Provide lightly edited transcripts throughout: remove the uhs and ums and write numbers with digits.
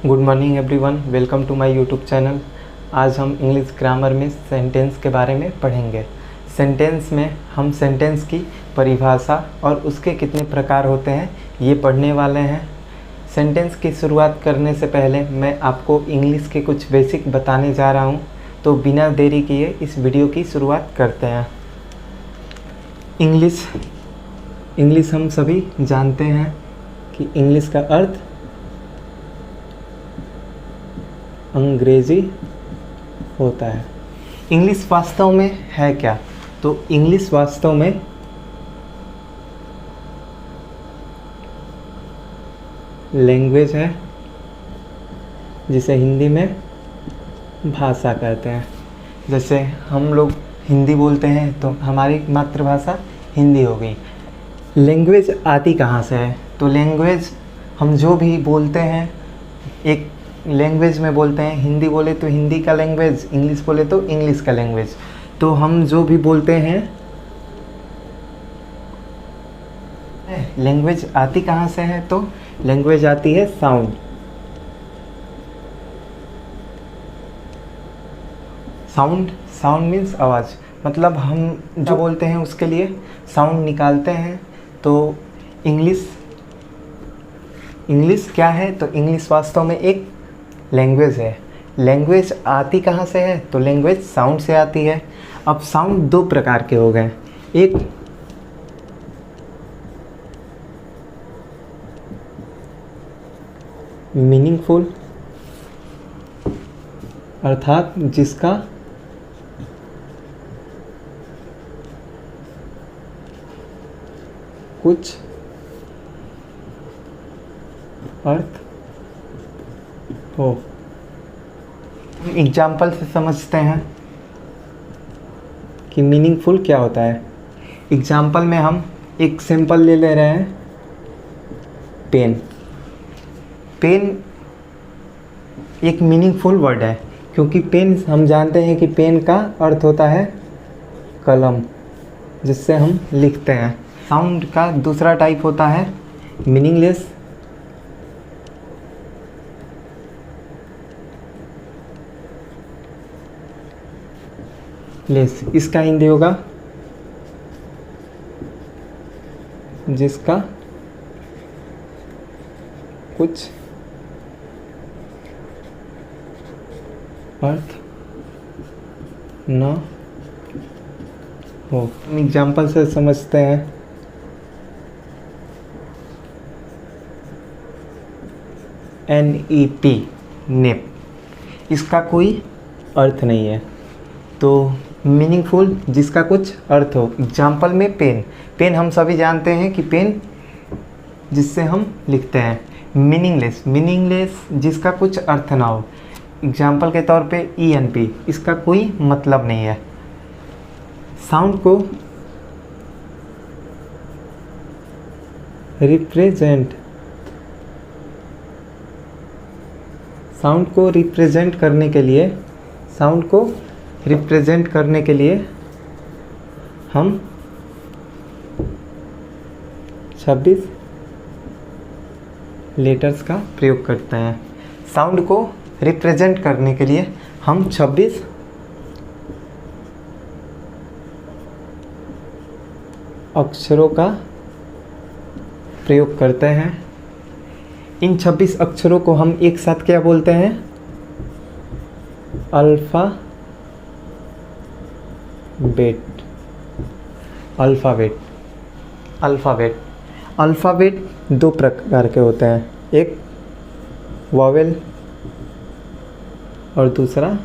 Good morning everyone, welcome to my YouTube channel. आज हम English grammar में sentence के बारे में पढ़ेंगे। सेंटेंस में हम सेंटेंस की परिभाषा और उसके कितने प्रकार होते हैं ये पढ़ने वाले हैं। सेंटेंस की शुरुआत करने से पहले मैं आपको इंग्लिश के कुछ बेसिक बताने जा रहा हूँ, तो बिना देरी किए इस वीडियो की शुरुआत करते हैं। इंग्लिश हम सभी जानते हैं कि इंग्लिश का अर्थ अंग्रेजी होता है। इंग्लिश वास्तव में है क्या? तो इंग्लिश वास्तव में लैंग्वेज है जिसे हिंदी में भाषा कहते हैं। जैसे हम लोग हिंदी बोलते हैं तो हमारी मातृभाषा हिंदी हो गई। लैंग्वेज आती कहाँ से है? तो लैंग्वेज हम जो भी बोलते हैं एक लैंग्वेज में बोलते हैं। हिंदी बोले तो हिंदी का लैंग्वेज, इंग्लिश बोले तो इंग्लिश का लैंग्वेज। तो हम जो भी बोलते हैं लैंग्वेज आती कहाँ से है? तो लैंग्वेज आती है साउंड। साउंड मीन्स आवाज़। मतलब हम जो बोलते हैं उसके लिए साउंड निकालते हैं। तो इंग्लिश क्या है? तो इंग्लिश वास्तव में एक लैंग्वेज है। लैंग्वेज आती कहाँ से है? तो लैंग्वेज साउंड से आती है। अब साउंड दो प्रकार के हो गए। एक मीनिंगफुल, अर्थात जिसका कुछ अर्थ हो। एग्जाम्पल से समझते हैं कि मीनिंगफुल क्या होता है। एग्जाम्पल में हम एक सिंपल ले रहे हैं, पेन एक मीनिंगफुल वर्ड है, क्योंकि पेन हम जानते हैं कि पेन का अर्थ होता है कलम, जिससे हम लिखते हैं। साउंड का दूसरा टाइप होता है मीनिंगलेस। इसका हिंदी होगा जिसका कुछ अर्थ न हो। एग्जाम्पल से समझते हैं। NEP, नेप, इसका कोई अर्थ नहीं है। तो मीनिंगफुल जिसका कुछ अर्थ हो। एग्जाम्पल में पेन हम सभी जानते हैं कि पेन जिससे हम लिखते हैं। मीनिंगलेस जिसका कुछ अर्थ ना हो। एग्जाम्पल के तौर पे ENP, इसका कोई मतलब नहीं है। साउंड को रिप्रेजेंट करने के लिए हम 26 लेटर्स का प्रयोग करते हैं। साउंड को रिप्रेजेंट करने के लिए हम 26 अक्षरों का प्रयोग करते हैं। इन 26 अक्षरों को हम एक साथ क्या बोलते हैं? अल्फ़ाबेट दो प्रकार के होते हैं, एक वॉवेल और दूसरा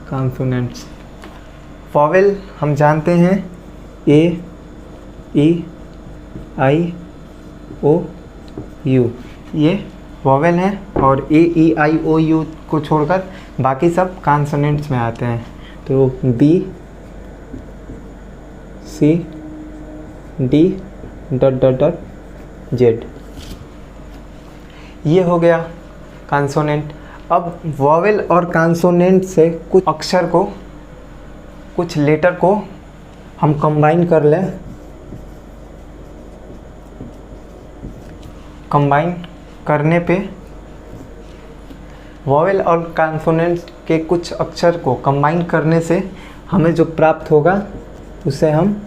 कॉन्सोनेंट्स। वॉवेल हम जानते हैं A, E, I, O, U, ये वॉवेल है। और A, E, I, O, U को छोड़कर बाकी सब कॉन्सोनेंट्स में आते हैं। तो B, C, D, Z, ये हो गया कॉन्सोनेंट। अब वॉवेल और कॉन्सोनेंट से कुछ अक्षर को, कुछ लेटर को हम कंबाइन कर लें कंबाइन करने पे वॉवेल और कॉन्सोनेंट के कुछ अक्षर को कंबाइन करने से हमें जो प्राप्त होगा उसे हम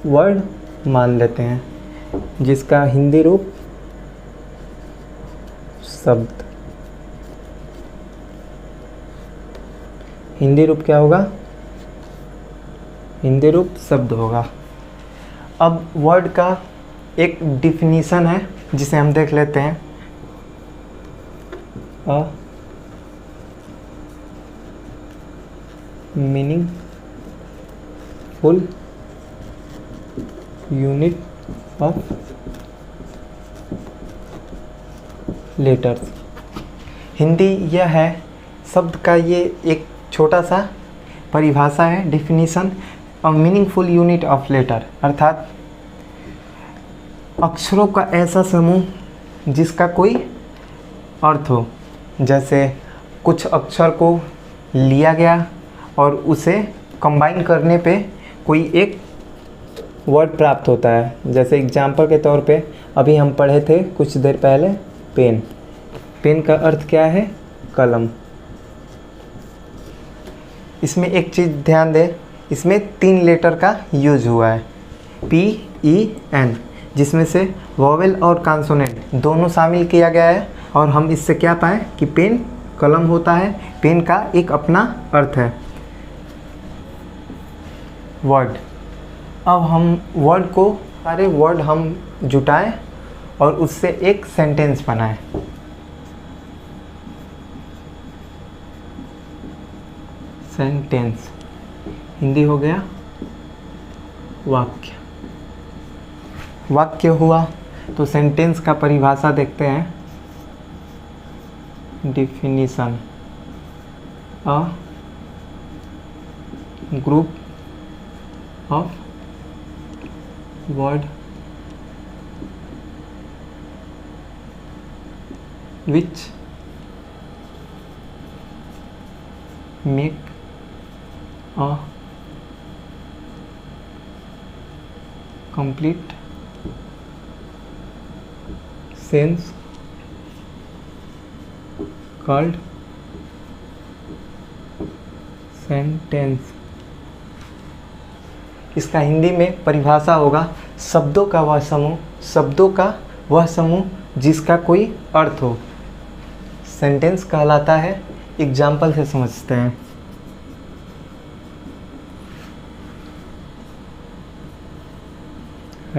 वर्ड मान लेते हैं, जिसका हिंदी रूप शब्द। हिंदी रूप क्या होगा? हिंदी रूप शब्द होगा। अब वर्ड का एक डिफिनीशन है जिसे हम देख लेते हैं। अ meaningful unit of letters. Hindi यह है, शब्द का ये एक छोटा सा परिभाषा है, definition. A meaningful unit of letter अर्थात अक्षरों का ऐसा समूह जिसका कोई अर्थ हो। जैसे कुछ अक्षर को लिया गया और उसे कंबाइन करने पे कोई एक वर्ड प्राप्त होता है। जैसे एग्जाम्पल के तौर पे अभी हम पढ़े थे कुछ देर पहले पेन। पेन का अर्थ क्या है? कलम। इसमें एक चीज़ ध्यान दें, इसमें 3 लेटर का यूज हुआ है, PEN, जिसमें से वॉवेल और कॉन्सोनेंट दोनों शामिल किया गया है। और हम इससे क्या पाएँ कि पेन कलम होता है, पेन का एक अपना अर्थ है वर्ड। अब हम वर्ड को, सारे वर्ड हम जुटाएं और उससे एक सेंटेंस बनाएं। सेंटेंस हिंदी हो गया वाक्य। वाक्य हुआ तो सेंटेंस का परिभाषा देखते हैं। Definition, a group of word which make a complete sense called sentence। इसका हिंदी में परिभाषा होगा शब्दों का वह समूह, शब्दों का वह समूह जिसका कोई अर्थ हो, सेंटेंस कहलाता है। एग्जाम्पल से समझते हैं।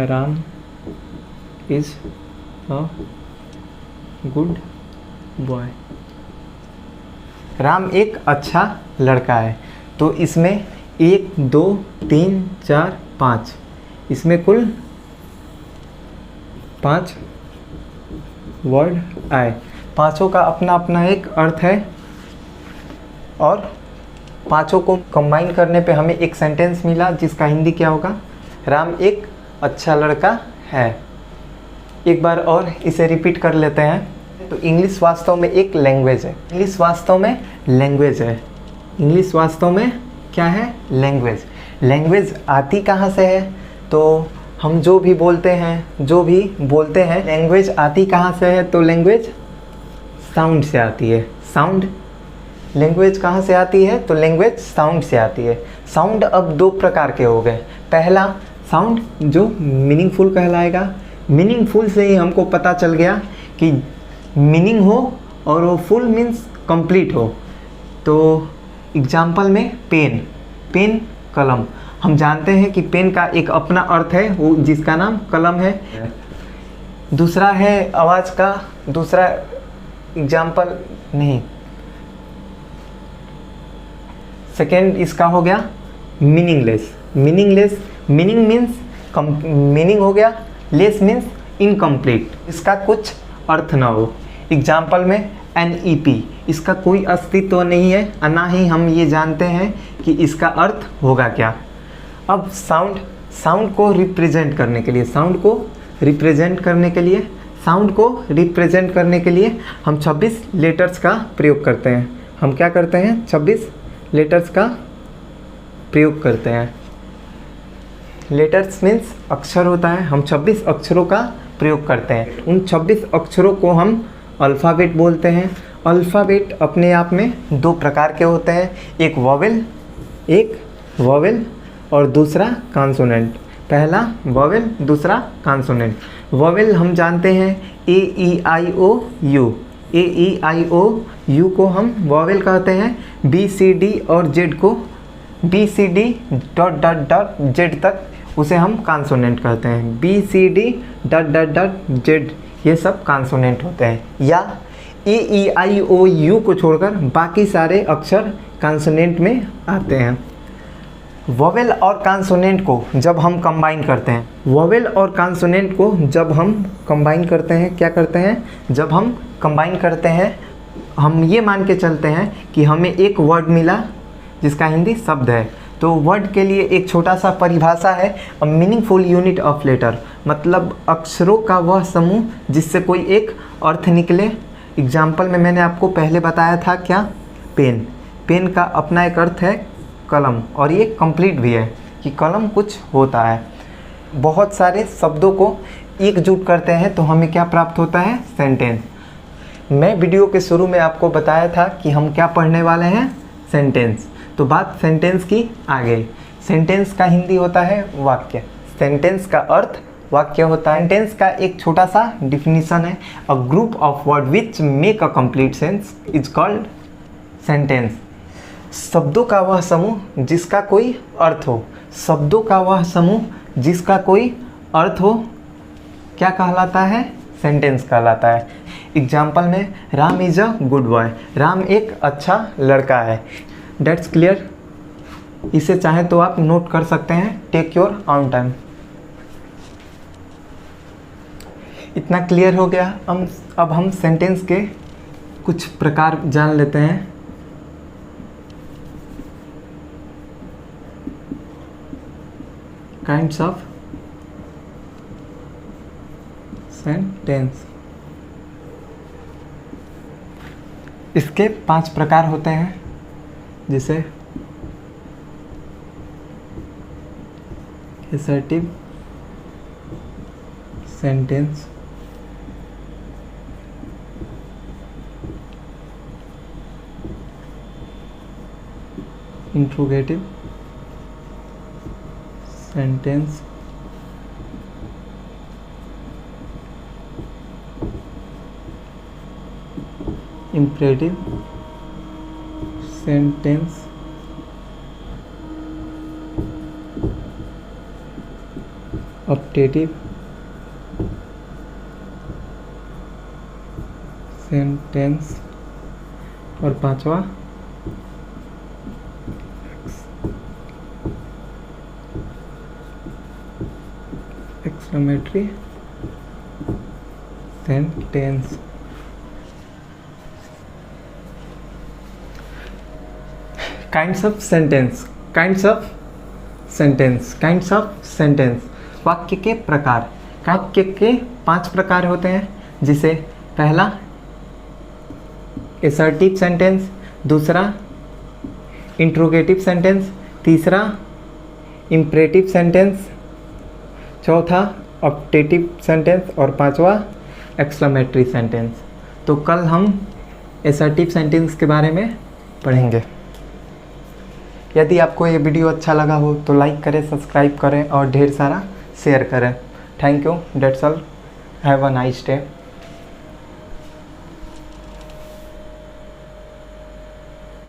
Ram is a good boy. Ram एक अच्छा लड़का है। तो इसमें 1 2 3 4 5, इसमें कुल 5 वर्ड आए। पांचों का अपना अपना एक अर्थ है और पांचों को कंबाइन करने पे हमें एक सेंटेंस मिला जिसका हिंदी क्या होगा? राम एक अच्छा लड़का है। एक बार और इसे रिपीट कर लेते हैं। तो इंग्लिश वास्तव में एक लैंग्वेज है। इंग्लिश वास्तव में लैंग्वेज है। इंग्लिश वास्तव में क्या है? लैंग्वेज। लैंग्वेज आती कहाँ से है? तो हम जो भी बोलते हैं लैंग्वेज आती कहाँ से है? तो लैंग्वेज साउंड से आती है। साउंड, लैंग्वेज कहाँ से आती है? तो लैंग्वेज साउंड से आती है। साउंड अब 2 प्रकार के हो गए। पहला साउंड जो मीनिंगफुल कहलाएगा। मीनिंगफुल से ही हमको पता चल गया कि मीनिंग हो और वो फुल मीन्स कंप्लीट हो। तो एग्जाम्पल में पेन, पेन कलम। हम जानते हैं कि पेन का एक अपना अर्थ है, वो जिसका नाम कलम है। दूसरा है आवाज़ का, दूसरा एग्जाम्पल नहीं, सेकेंड इसका हो गया meaningless. Meaningless, meaning means meaning हो गया, लेस मीन्स इनकम्प्लीट, इसका कुछ अर्थ ना हो। एग्जाम्पल में NEP, इसका कोई अस्तित्व नहीं है, ना ही हम ये जानते हैं कि इसका अर्थ होगा क्या। अब साउंड, साउंड को रिप्रेजेंट करने के लिए, साउंड को रिप्रेजेंट करने के लिए हम 26 लेटर्स का प्रयोग करते हैं। हम क्या करते हैं? 26 लेटर्स का प्रयोग करते हैं। लेटर्स मीन्स अक्षर होता है। हम 26 अक्षरों का प्रयोग करते हैं। उन 26 अक्षरों को हम अल्फ़ाबेट बोलते हैं। अल्फ़ाबेट अपने आप में दो प्रकार के होते हैं, एक वोवेल और दूसरा कॉन्सोनेंट। पहला वोवेल, दूसरा कॉन्सोनेंट। वोवेल हम जानते हैं ए ई आई ओ you. A E I O you को हम वोवेल कहते हैं। बी सी डी और जेड को B C D dot dot dot Z तक उसे हम कॉन्सोनेंट कहते हैं। B C D dot dot dot Z ये सब कॉन्सोनेंट होते हैं। या ए ई आई ओ यू को छोड़कर बाकी सारे अक्षर कॉन्सोनेंट में आते हैं। वोवेल और कॉन्सोनेंट को जब हम कंबाइन करते हैं, वोवेल और कॉन्सोनेंट को जब हम कंबाइन करते हैं, क्या करते हैं, जब हम कंबाइन करते हैं हम ये मान के चलते हैं कि हमें एक वर्ड मिला जिसका हिंदी शब्द है। तो वर्ड के लिए एक छोटा सा परिभाषा है, a meaningful unit of letter, मतलब अक्षरों का वह समूह जिससे कोई एक अर्थ निकले। एग्जाम्पल में मैंने आपको पहले बताया था क्या, पेन। पेन का अपना एक अर्थ है कलम, और ये कंप्लीट भी है कि कलम कुछ होता है। बहुत सारे शब्दों को एकजुट करते हैं तो हमें क्या प्राप्त होता है, सेंटेंस। मैं वीडियो के शुरू में आपको बताया था कि हम क्या पढ़ने वाले हैं, सेंटेंस। तो बात सेंटेंस की आ गई। सेंटेंस का हिंदी होता है वाक्य। सेंटेंस का अर्थ वाक्य होता है। सेंटेंस का एक छोटा सा डिफिनीशन है, a group of word which make a complete sense is called sentence. शब्दों का वह समूह जिसका कोई अर्थ हो, शब्दों का वह समूह जिसका कोई अर्थ हो क्या कहलाता है, सेंटेंस कहलाता है। एग्जाम्पल में Ram is a good boy, Ram एक अच्छा लड़का है। That's clear. इसे चाहे तो आप नोट कर सकते हैं, टेक योर ऑन टाइम। इतना क्लियर हो गया। अब हम सेंटेंस के कुछ प्रकार जान लेते हैं। Kinds of sentence. इसके 5 प्रकार होते हैं, जिसे assertive sentence, interrogative sentence, imperative sentence, optative sentence, और 5वां exclamatory sentence. Kinds of sentence, kinds of sentence, kinds of sentence. वाक्य के प्रकार। वाक्य के 5 प्रकार होते हैं, जिसे पहला असर्टिव सेंटेंस, दूसरा इंट्रोगेटिव सेंटेंस, तीसरा इम्परेटिव सेंटेंस, चौथा ऑप्टेटिव सेंटेंस, और 5वां एक्सक्लेमेटरी सेंटेंस। तो कल हम असर्टिव सेंटेंस के बारे में पढ़ेंगे। यदि आपको ये वीडियो अच्छा लगा हो तो लाइक करें, सब्सक्राइब करें और ढेर सारा शेयर करें। Thank you. That's all. Have a nice day.